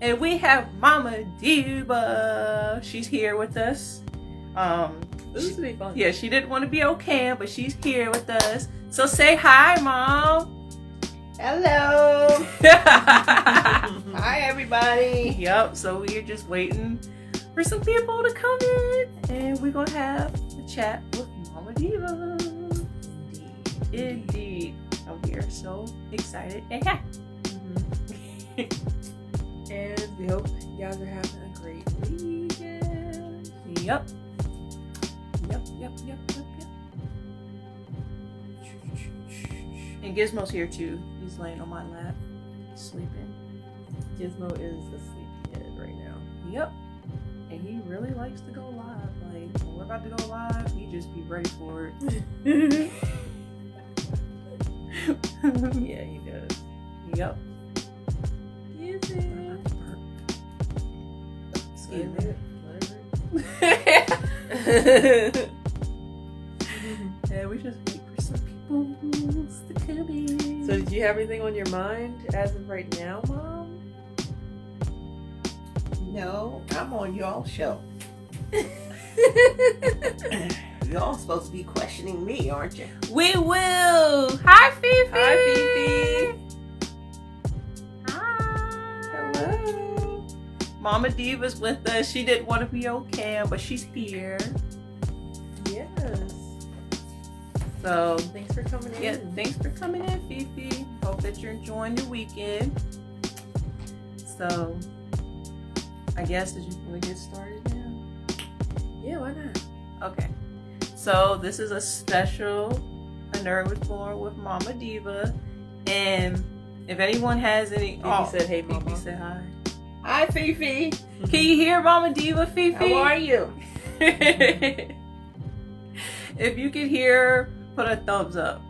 And we have Mama Diva. She's here with us. This is gonna be fun. Yeah, she didn't want to be on cam, but she's here with us. So say hi, Mom. Hello. Hi, everybody. Yep, so we're just waiting for some people to come in, and we're gonna have a chat with Mama Diva. Indeed. And we are so excited and happy. And we hope you guys are having a great weekend. Yep. And Gizmo's here too. He's laying on my lap, sleeping. Gizmo is a sleepyhead right now. Yep. And he really likes to go live. Like, when we're about to go live, he just be ready for it. Yeah, he does. Yep. Is it? Excuse me. Whatever. Yeah, we just wait for some people to come in. So did you have anything on your mind as of right now, Mom? No, I'm on y'all show. Y'all supposed to be questioning me, aren't you? We will. Hi, Fifi. Hi, Fifi. Hi. Hello. Mama Diva's with us. She didn't want to be on cam, but she's here. Yes. So, Thanks for coming in. yeah, thanks for coming in, Fifi. Hope that you're enjoying your weekend. So, I guess, did you want to get started now? Yeah, why not? Okay. So, this is a special A Nerd Was Born with Mama Diva. And if anyone has any... Fifi said, hey, Fifi Mama. said hi. Hi, Fifi. Can you hear Mama Diva, Fifi? How are you? If you could hear, put a thumbs up.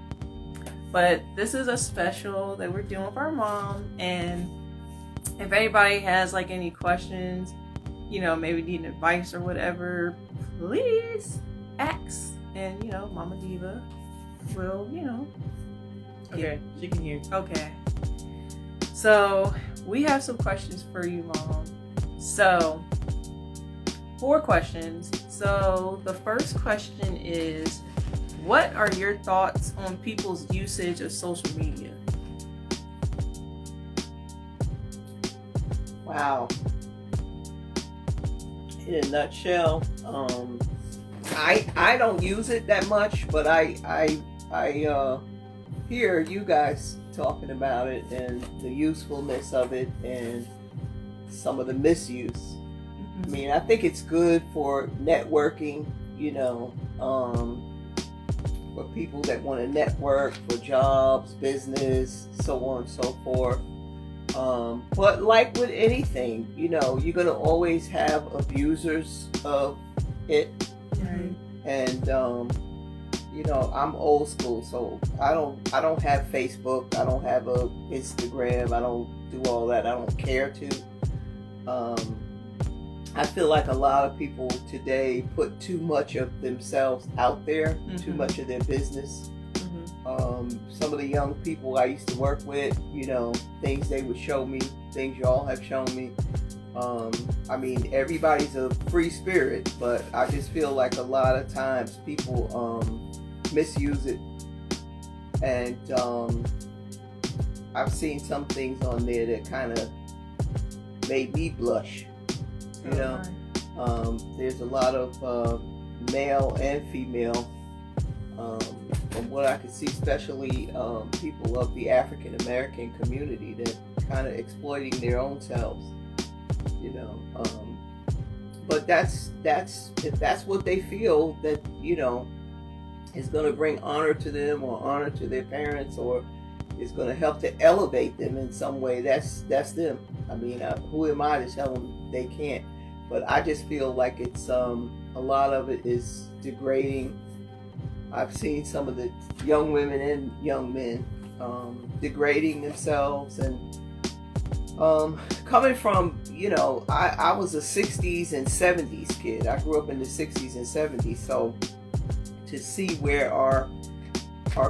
But this is a special that we're doing for our mom, and if anybody has like any questions, you know, maybe need advice or whatever, please ask, and you know, Mama Diva will, you know. Okay, she can hear. Okay. So we have some questions for you, Mom. So 4 questions. So the first question is, what are your thoughts on people's usage of social media? Wow. In a nutshell, I don't use it that much, but I hear you guys talking about it and the usefulness of it and some of the misuse. I mean, I think it's good for networking, you know, for people that want to network, for jobs, business, so on and so forth. But like with anything, you know, you're going to always have abusers of it. Right. And, you know, I'm old school, so I don't have Facebook. I don't have a Instagram. I don't do all that. I don't care to. I feel like a lot of people today put too much of themselves out there, too much of their business. Some of the young people I used to work with, you know, things they would show me, things y'all have shown me. I mean, everybody's a free spirit, but I just feel like a lot of times people misuse it. And I've seen some things on there that kind of made me blush. You know, there's a lot of male and female, from what I can see, especially people of the African American community that kind of exploiting their own selves. You know, but that's if that's what they feel that, you know, is going to bring honor to them or honor to their parents, or is going to help to elevate them in some way, that's them. I mean, who am I to tell them they can't? But I just feel like it's a lot of it is degrading. I've seen some of the young women and young men degrading themselves, and coming from, you know, I was a 60s and 70s kid. I grew up in the 60s and 70s, so to see where our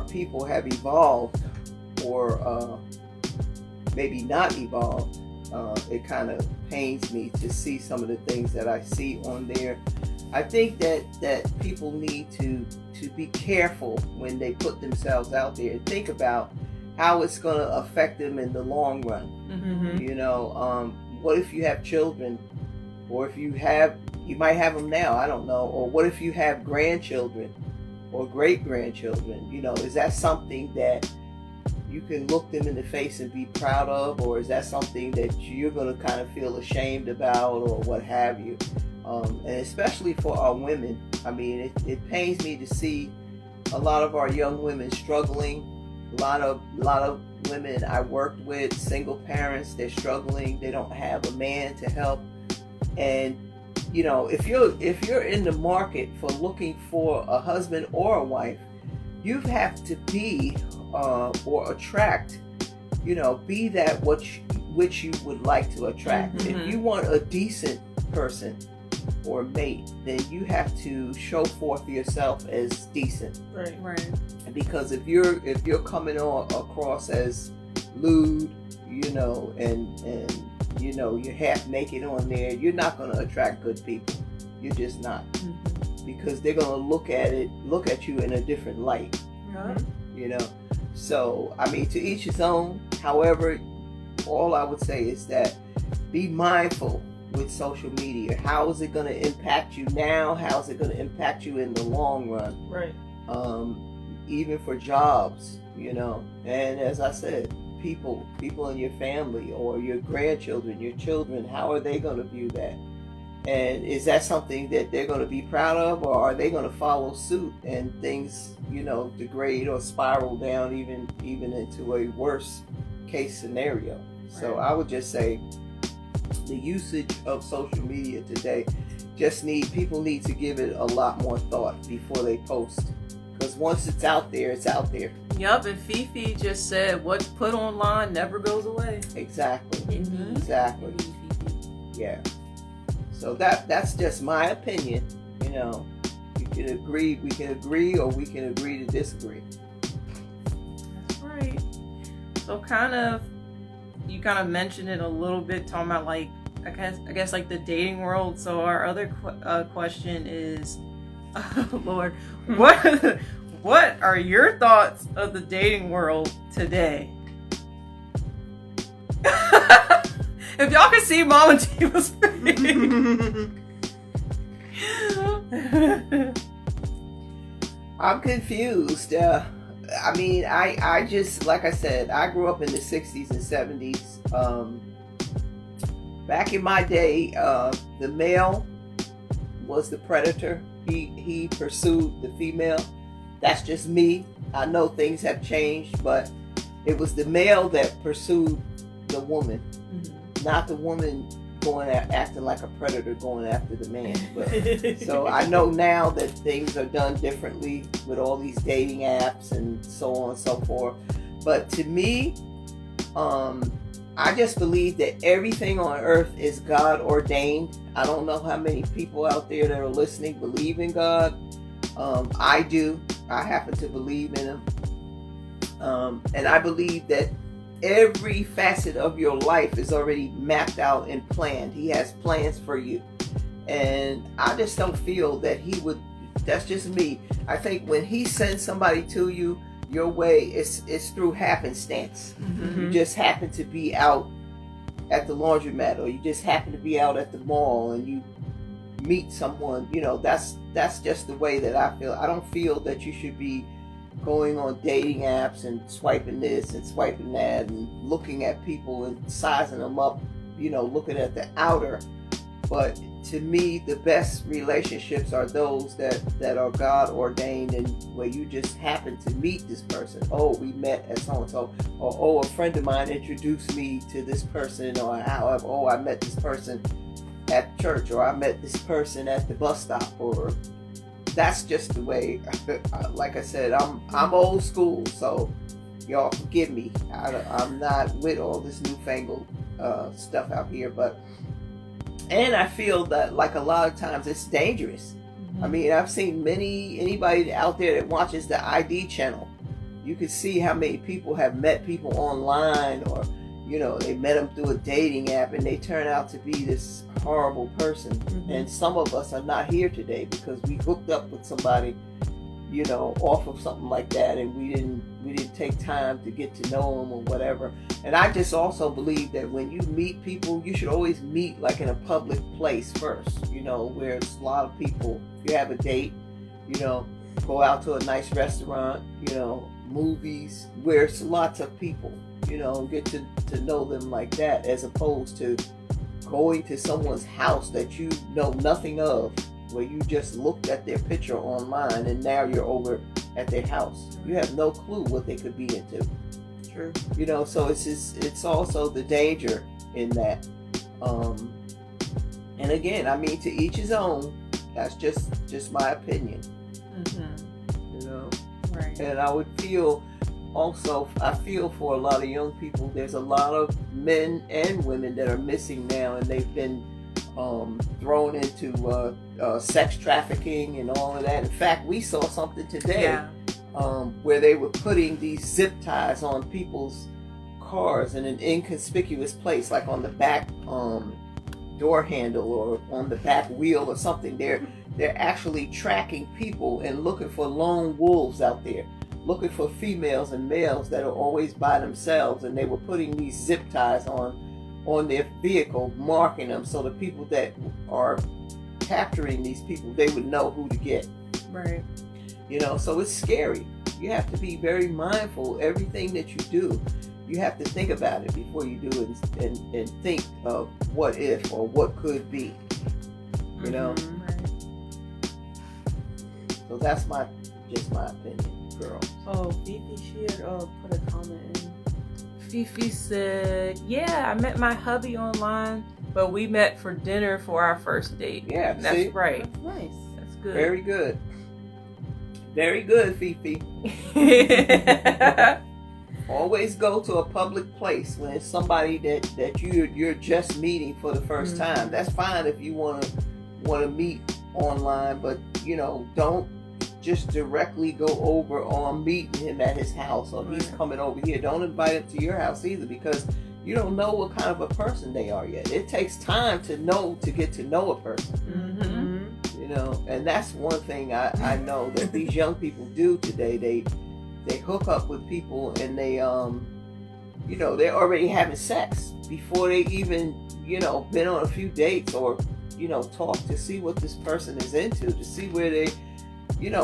people have evolved, or maybe not evolved, it kind of pains me to see some of the things that I see on there. I think that people need to be careful when they put themselves out there and think about how it's going to affect them in the long run. Mm-hmm. You know, what if you have children, or if you might have them now, I don't know, or what if you have grandchildren or great grandchildren? You know, is that something that you can look them in the face and be proud of, or is that something that you're going to kind of feel ashamed about, or what have you? And especially for our women, I mean, it pains me to see a lot of our young women struggling. A lot of women I worked with, single parents, they're struggling. They don't have a man to help. And you know, if you're in the market for looking for a husband or a wife, you have to be or attract, you know, be that which you would like to attract. Mm-hmm. If you want a decent person or mate, then you have to show forth yourself as decent. Right. Because if you're coming across as lewd, you know, and you know, you're half naked on there, you're not going to attract good people. You're just not. Mm-hmm. Because they're going to look at you in a different light. Yeah. You know, so I mean, to each his own. However, all I would say is that be mindful with social media. How is it going to impact you now? How is it going to impact you in the long run? Right. Even for jobs, you know. And as I said, people in your family or your grandchildren, your children, how are they going to view that? And is that something that they're going to be proud of, or are they going to follow suit and things, you know, degrade or spiral down even into a worse case scenario? Right. So I would just say the usage of social media today, people need to give it a lot more thought before they post. Because once it's out there, it's out there. Yup, and Fifi just said, what's put online never goes away. Exactly. Mm-hmm. Exactly. Yeah. So that's just my opinion. You know, we can agree, or we can agree to disagree. That's right. So you kind of mentioned it a little bit, talking about like, I guess like the dating world. So our other question is, oh Lord, what are your thoughts of the dating world today? If y'all can see Mama Diva's face. I'm confused. I mean, I just, like I said, I grew up in the 60s and 70s. Back in my day, the male was the predator. He pursued the female. That's just me. I know things have changed, but it was the male that pursued the woman, not the woman acting like a predator going after the man. But, so I know now that things are done differently with all these dating apps and so on and so forth. But to me, I just believe that everything on earth is God ordained. I don't know how many people out there that are listening believe in God. I do. I happen to believe in him. And I believe that every facet of your life is already mapped out and planned. He has plans for you. And I just don't feel that he would, that's just me. I think when he sends somebody to you, your way, it's through happenstance. Mm-hmm. You just happen to be out at the laundromat, or you just happen to be out at the mall and you meet someone. You know, that's just the way that I feel. I don't feel that you should be going on dating apps and swiping this and swiping that and looking at people and sizing them up, you know, looking at the outer. But to me, the best relationships are those that are God ordained, and where you just happen to meet this person. Oh, we met at so and so, or oh, a friend of mine introduced me to this person, or however, oh, I met this person at church, or I met this person at the bus stop, or that's just the way. Like I said, I'm old school, so y'all forgive me. I'm not with all this newfangled stuff out here, and I feel that like a lot of times it's dangerous. I mean, I've seen anybody out there that watches the ID channel, you can see how many people have met people online, or they met them through a dating app and they turn out to be this horrible person. Mhm. And some of us are not here today because we hooked up with somebody, off of something like that, and we didn't take time to get to know them or whatever. And I just also believe that when you meet people, you should always meet like in a public place first, where it's a lot of people. You have a date, go out to a nice restaurant, movies, where it's lots of people, get to know them like that, as opposed to going to someone's house that you know nothing of, where you just looked at their picture online and now you're over at their house. You have no clue what they could be into. True. So it's also the danger in that. And again, I mean, to each his own. That's just my opinion. Right. And I would feel I feel for a lot of young people. There's a lot of men and women that are missing now, and they've been thrown into sex trafficking and all of that. In fact, we saw something today where they were putting these zip ties on people's cars in an inconspicuous place, like on the back door handle or on the back wheel or something. They're actually tracking people and looking for lone wolves out there, looking for females and males that are always by themselves, and they were putting these zip ties on their vehicle, marking them so the people that are capturing these people, they would know who to get. Right. So it's scary. You have to be very mindful. Everything that you do, you have to think about it before you do it, and think of what if or what could be. Right. So that's just my opinion, girl. Oh, Fifi, she had put a comment in. Fifi said, "Yeah, I met my hubby online, but we met for dinner for our first date." Yeah, that's see? right. That's nice. That's good. Very good. Very good, Fifi. Always go to a public place when it's somebody that you're just meeting for the first time. That's fine if you want to meet online, but don't just directly go over on meeting him at his house, or he's coming over here. Don't invite him to your house either, because you don't know what kind of a person they are yet. It takes time to get to know a person. And that's one thing I know that these young people do today. They hook up with people, and they're already having sex before they even been on a few dates or talk to see what this person is into, to see where they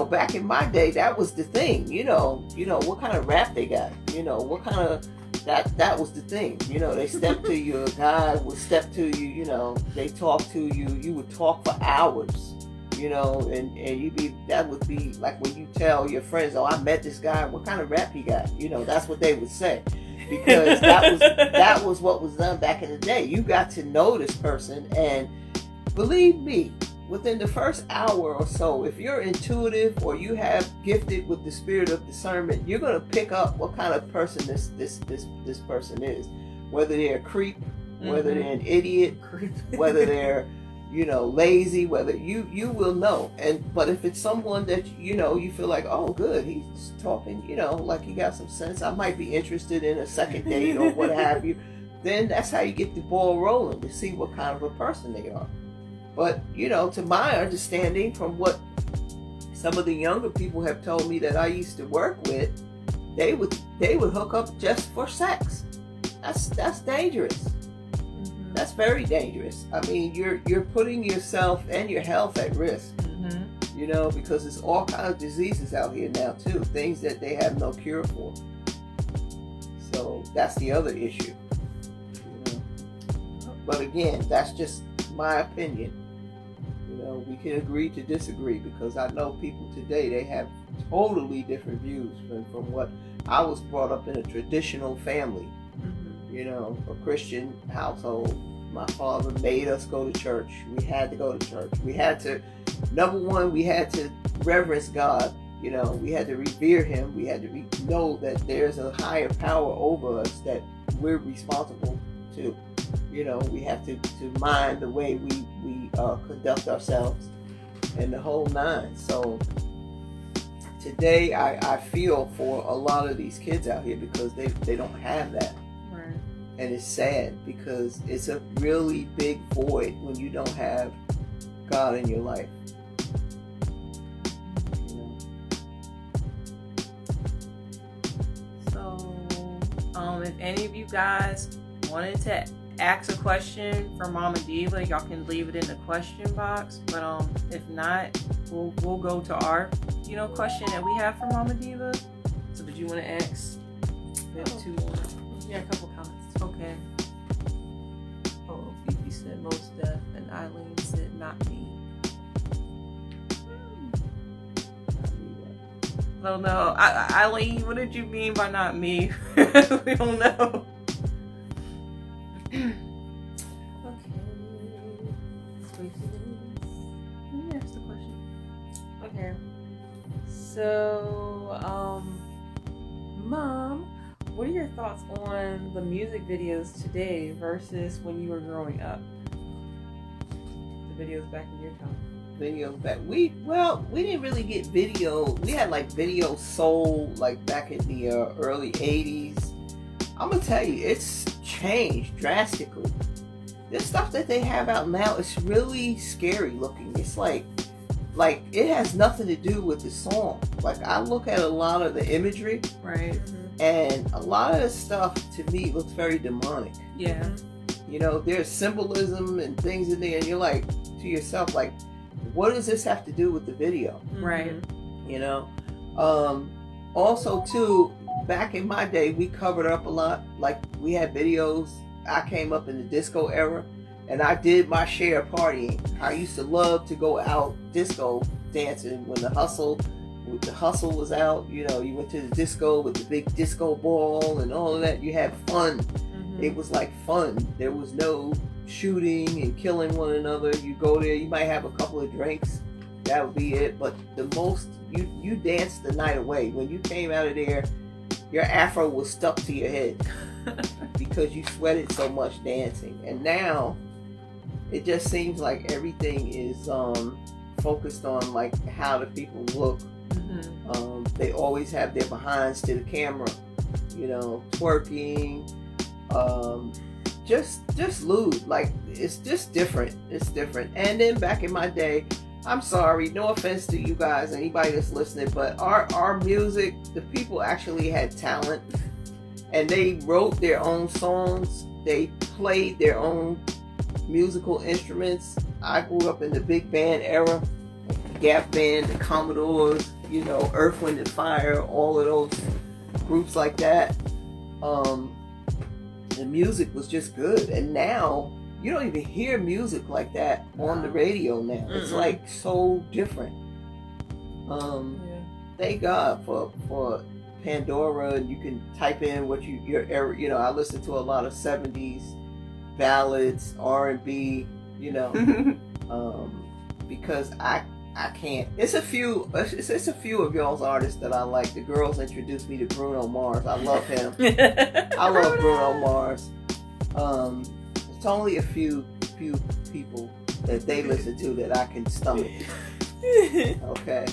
back in my day, that was the thing. What kind of rap they got, what kind of that was the thing. They step to you, a guy would step to you, they talk to you, you would talk for hours, and that would be like when you tell your friends, oh, I met this guy, what kind of rap he got, that's what they would say, because that was what was done back in the day. You got to know this person, and believe me, within the first hour or so, if you're intuitive or you have gifted with the spirit of discernment, you're going to pick up what kind of person this person is. Whether they're a creep, whether they're an idiot, whether they're lazy, whether you will know. But if it's someone that you feel like, oh good, he's talking, like he got some sense, I might be interested in a second date or what have you, then that's how you get the ball rolling, to see what kind of a person they are. But, to my understanding, from what some of the younger people have told me that I used to work with, they would hook up just for sex. That's dangerous. That's very dangerous. I mean, you're putting yourself and your health at risk. Because there's all kinds of diseases out here now too, things that they have no cure for. So that's the other issue. But again, that's just my opinion. We can agree to disagree, because I know people today, they have totally different views from what I was brought up in. A traditional family, a Christian household. My father made us go to church. We had to go to church. We had to, number one, we had to reverence God. We had to revere him. We had to know that there's a higher power over us that we're responsible to. We have to mind the way we conduct ourselves and the whole nine. So today I feel for a lot of these kids out here, because they don't have that. Right. and it's sad because it's a really big void when you don't have God in your life. You know? So, if any of you guys wanted to ask a question for Mama Diva, y'all can leave it in the question box. But if not, we'll go to our question that we have for Mama Diva. So, did you want to ask? We have two more. Yeah, a couple comments. Okay. Oh, Fifi said most deaf, and Eileen said not me. I don't know. Eileen, what did you mean by not me? We don't know. Okay. That's the question. Okay. So, Mom, what are your thoughts on the music videos today versus when you were growing up? The videos back in your time. Videos back. We didn't really get video. We had like Video Soul like back in the early 80s. I'm gonna tell you, it's changed drastically. This stuff that they have out now is really scary looking. It's like it has nothing to do with the song. Like I look at a lot of the imagery, Right. and a lot of the stuff to me looks very demonic. Yeah. You know, there's symbolism and things in there, and you're like to yourself, like, what does this have to do with the video? Right. You know, also too, back in my day, we covered up a lot. Like we had videos. I came up in the disco era, and I did my share of partying. I used to love to go out disco dancing when the hustle was out. You know, you went to the disco with the big disco ball and all of that. You had fun. It was like fun. There was no shooting and killing one another. You go there, you might have a couple of drinks. That would be it. But the most, you danced the night away. When you came out of there, your afro was stuck to your head because you sweated so much dancing. And now, it just seems like everything is focused on like how the people look. They always have their behinds to the camera, you know, twerking, just lewd. Like it's just different. It's different. And then back in my day, I'm sorry, no offense to you guys, anybody that's listening, but our music, the people actually had talent, and they wrote their own songs. They played their own musical instruments. I grew up in the big band era, Gap Band, the Commodores, you know, Earth, Wind and Fire, all of those groups like that. The music was just good, and now you don't even hear music like that on the radio now. It's like so different. Thank God for Pandora, and you can type in what you know. I listen to a lot of 70s ballads, R&B, you know, because I can't. It's a few of y'all's artists that I like. The girls introduced me to Bruno Mars. I love him. I love Bruno Mars. It's only a few people that they listen to that I can stomach. Okay.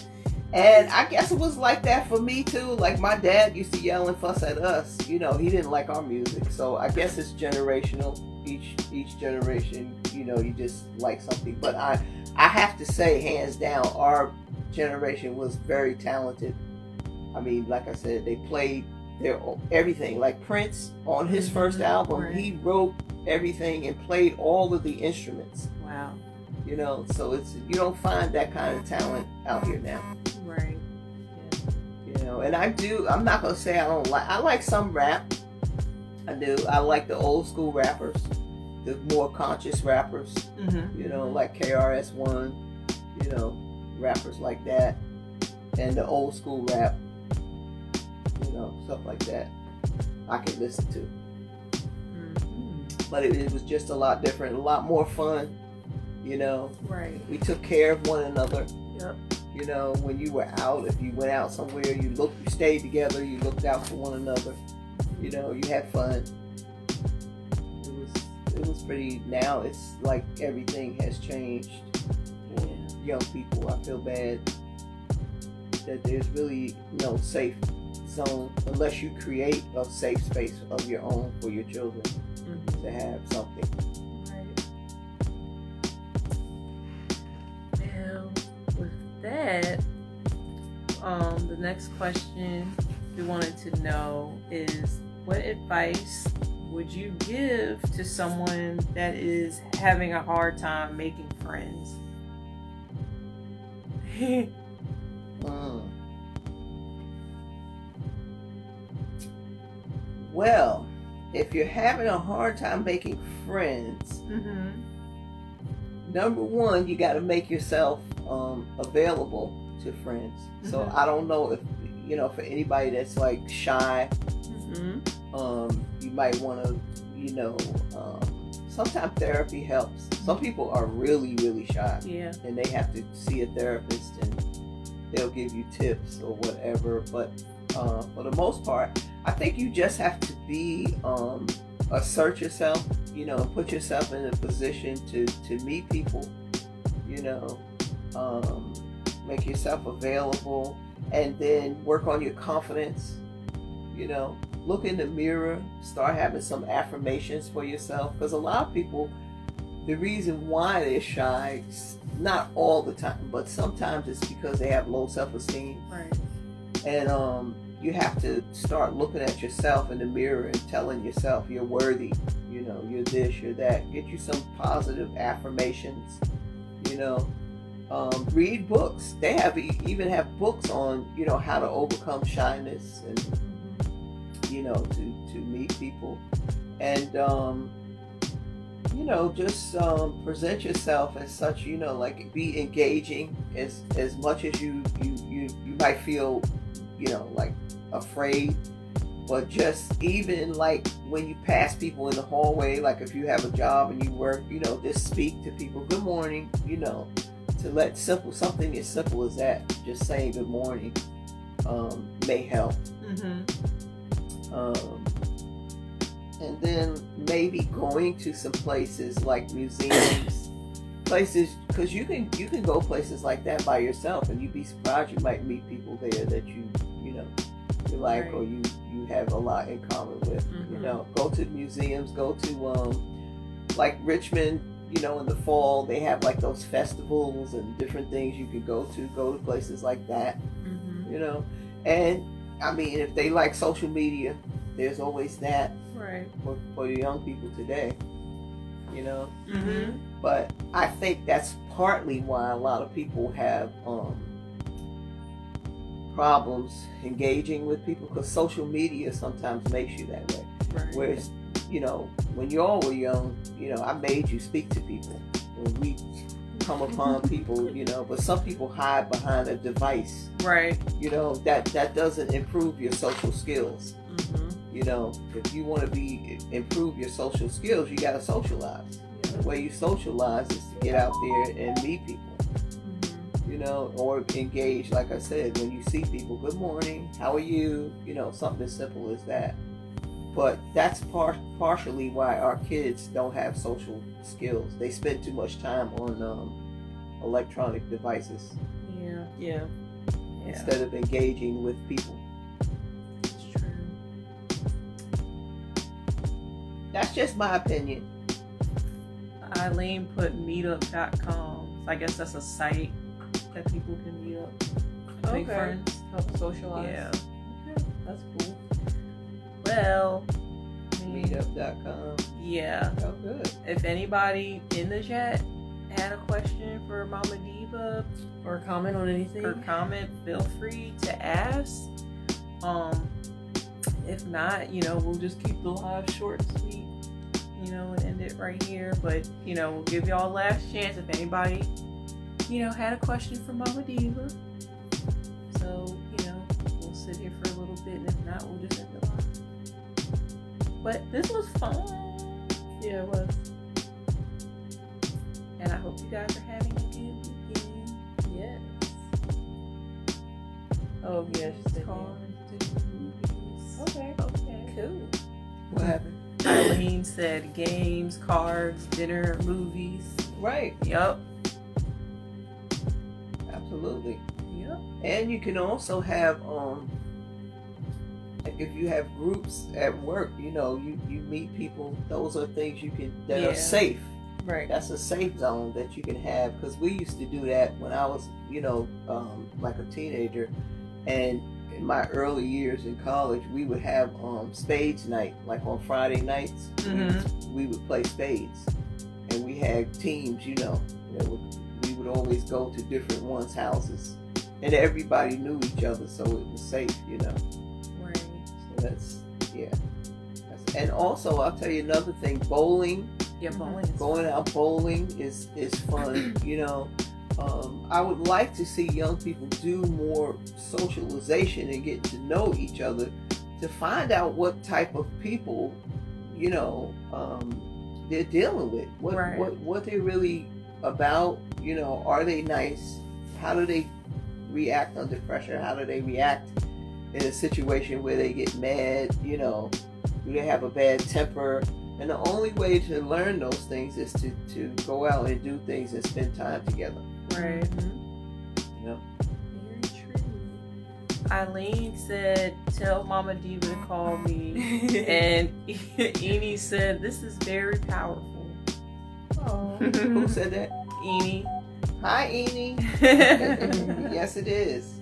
And I guess it was like that for me too. Like my dad used to yell and fuss at us. You know, he didn't like our music. So I guess it's generational. Each generation, you know, you just like something. But I have to say, hands down, our generation was very talented. I mean, like I said, they played their everything. Like Prince on his first album, he wrote everything and played all of the instruments. Wow. You know, so you don't find that kind of talent out here now. Right. You know, and I'm not gonna say I like some rap. I do. I like the old school rappers, the more conscious rappers. You know, like KRS-One, you know, rappers like that, and the old school rap, you know, stuff like that. I can listen to. But it was just a lot different, a lot more fun. You know, Right. we took care of one another. Yep. You know, when you were out, if you went out somewhere, you stayed together, you looked out for one another. You know, you had fun. It was pretty. Now it's like everything has changed for young people. I feel bad that there's really no safe zone unless you create a safe space of your own for your children. to have something. Right. Now, with that, the next question we wanted to know is, what advice would you give to someone that is having a hard time making friends? Well, if you're having a hard time making friends, number one, you got to make yourself available to friends. So I don't know if, for anybody that's like shy, you might want to, sometimes therapy helps. Some people are really, really shy. Yeah. And they have to see a therapist and they'll give you tips or whatever. But for the most part, I think you just have to be assert yourself, and put yourself in a position to meet people, make yourself available, and then work on your confidence, look in the mirror, start having some affirmations for yourself, because a lot of people, the reason why they're shy, not all the time, but sometimes it's because they have low self-esteem. Right. And you have to start looking at yourself in the mirror and telling yourself you're worthy, you're this, you're that. Get you some positive affirmations, read books. They even have books on, how to overcome shyness and, to meet people. And, just present yourself as such, like be engaging as much as you might feel, like afraid. But just even like when you pass people in the hallway, like if you have a job and you work, just speak to people, good morning, to let something as simple as that, just saying good morning, may help. And then maybe going to some places like museums, places, because you can go places like that by yourself, and you'd be surprised you might meet people there that you like, right, or you have a lot in common with. Go to museums, go to like Richmond, in the fall they have like those festivals and different things you can go to places like that. And I mean, if they like social media, there's always that, right, for the young people today, But I think that's partly why a lot of people have problems engaging with people, because social media sometimes makes you that way. Right. Whereas, when y'all were young, I made you speak to people. When we come upon people, but some people hide behind a device. Right. That doesn't improve your social skills. If you want to improve your social skills, you got to socialize. The way you socialize is to get out there and meet people. Or engage, like I said, when you see people, good morning, how are you? Something as simple as that. But that's partially why our kids don't have social skills. They spend too much time on electronic devices. Yeah. Instead of engaging with people. That's true. That's just my opinion. Eileen put meetup.com. I guess that's a site that people can meet up, make friends, help socialize. Yeah. Okay. That's cool. Well, meetup.com. Yeah. Oh, good. If anybody in the chat had a question for Mama Diva or comment on anything, feel free to ask. If not, we'll just keep the live short and sweet, and end it right here. But, we'll give y'all a last chance if anybody had a question for Mama Diva. So, we'll sit here for a little bit, and if not, we'll just end the live. But this was fun. Yeah, it was. And I hope you guys are having a good weekend. Yes. Oh, yeah, she said movies. Okay. Cool. What happened? Eileen said games, cards, dinner, movies. Right. Yup. Absolutely. Yep. And you can also have like if you have groups at work, you know, you meet people. Those are things you can that are safe. Right. That's a safe zone that you can have, because we used to do that when I was, you know, like a teenager, and in my early years in college, we would have spades night, like on Friday nights. We would play spades, and we had teams, you know, we would always go to different ones' houses, and everybody knew each other, so it was safe, you know. Right. So that's and also I'll tell you another thing, bowling. Yeah, bowling. Going out bowling is fun, you know. I would like to see young people do more socialization and get to know each other, to find out what type of people, you know, they're dealing with, what they're really about, you know. Are they nice? How do they react under pressure? How do they react in a situation where they get mad, you know? Do they have a bad temper? And the only way to learn those things is to go out and do things and spend time together. Right. You know? Very true. Eileen said, "Tell Mama Diva to call me," and Eni said, "This is very powerful." Oh. Who said that? Eni. Hi, Eni. Yes, it is.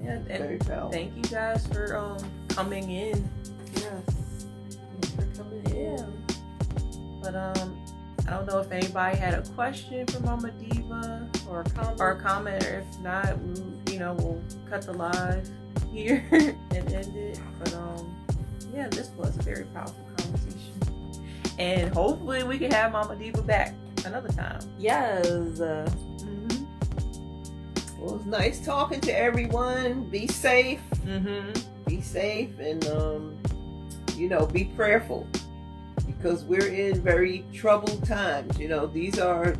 Yeah, Very and powerful. thank you guys for coming in. Yes. Thanks for coming in. But I don't know if anybody had a question for Mama Diva Or a comment. or a comment, or if not, we'll cut the live here and end it. But yeah, this was a very powerful conversation, and hopefully we can have Mama Diva back another time. Yes. Well, it's nice talking to everyone. Be safe. Be safe, and you know, be prayerful, because we're in very troubled times. You know, these are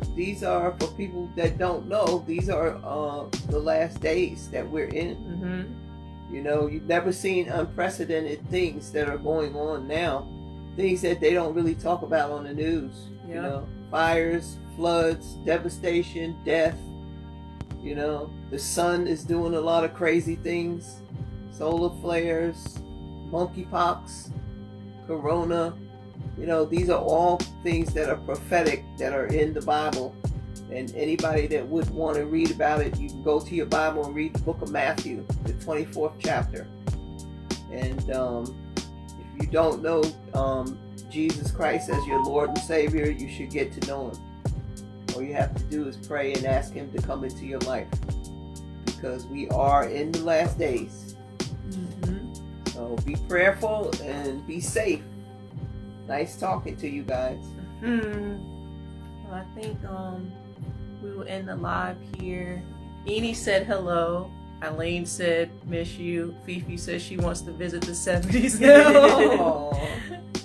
for people that don't know. These are the last days that we're in. You know, you've never seen unprecedented things that are going on now. Things that they don't really talk about on the news. You know, fires, floods, devastation, death. You know, the sun is doing a lot of crazy things. Solar flares, monkeypox, corona. You know, these are all things that are prophetic, that are in the Bible. And anybody that would want to read about it, you can go to your Bible and read the book of Matthew, the 24th chapter. And if you don't know Jesus Christ as your Lord and Savior, you should get to know him. All you have to do is pray and ask him to come into your life, because we are in the last days. So be prayerful and be safe. Nice talking to you guys. Well, I think we will end the live here. Eni said hello. Eileen said miss you. Fifi says she wants to visit the 70s now.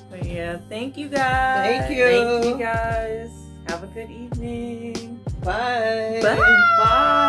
But yeah, thank you guys. Thank you. Thank you guys. Have a good evening. Bye. Bye.